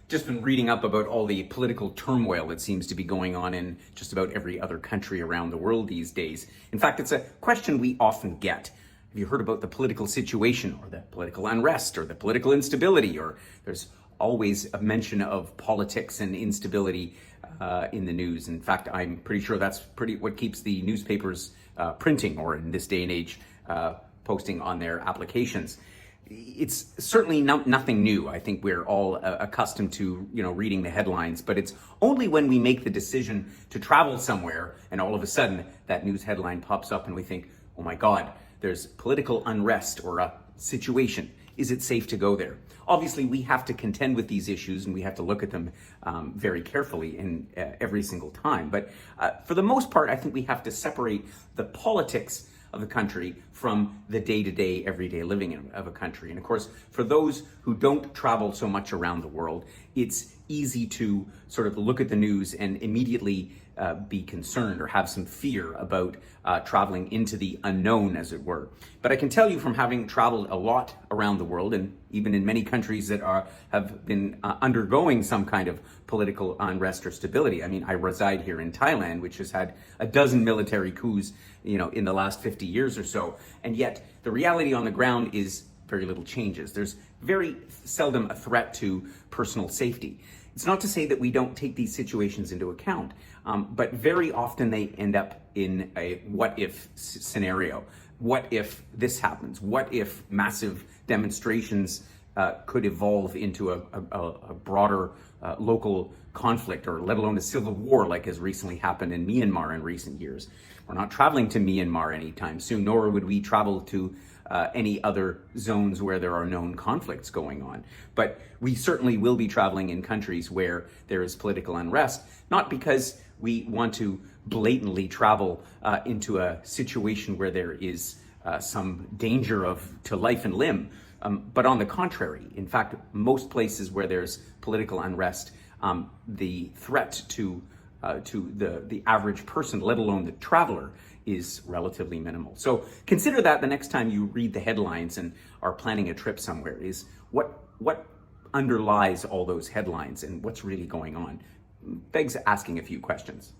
Just been reading up about all the political turmoil that seems to be going on in just about every other country around the world these days. In fact, it's a question we often get. Have you heard about the political situation or the political unrest or the political instability? Or there's always a mention of politics and instability in the news. In fact, I'm pretty sure that's what keeps the newspapers printing, or in this day and age, posting on their applications. It's certainly nothing new. I think we're all accustomed to, reading the headlines, but it's only when we make the decision to travel somewhere and all of a sudden that news headline pops up and we think, oh my God, there's political unrest or a situation. Is it safe to go there? Obviously, we have to contend with these issues and we have to look at them very carefully in every single time. But for the most part, I think we have to separate the politics of the country from the day-to-day, everyday living of a country. And of course, for those who don't travel so much around the world, it's easy to sort of look at the news and immediately be concerned or have some fear about traveling into the unknown, as it were. But I can tell you from having traveled a lot around the world, and even in many countries that have been undergoing some kind of political unrest or stability. I mean, I reside here in Thailand, which has had a dozen military coups, in the last 50 years or so. And yet the reality on the ground is very little changes. There's very seldom a threat to personal safety. It's not to say that we don't take these situations into account, but very often they end up in a what if scenario. What if this happens? What if massive demonstrations could evolve into a broader local conflict, or let alone a civil war like has recently happened in Myanmar in recent years? We're not traveling to Myanmar anytime soon, nor would we travel to any other zones where there are known conflicts going on. But we certainly will be traveling in countries where there is political unrest, not because we want to blatantly travel into a situation where there is some danger to life and limb, but on the contrary. In fact, most places where there's political unrest, the threat to the average person, let alone the traveler, is relatively minimal. So consider that the next time you read the headlines and are planning a trip somewhere, is what underlies all those headlines and what's really going on. Begs asking a few questions.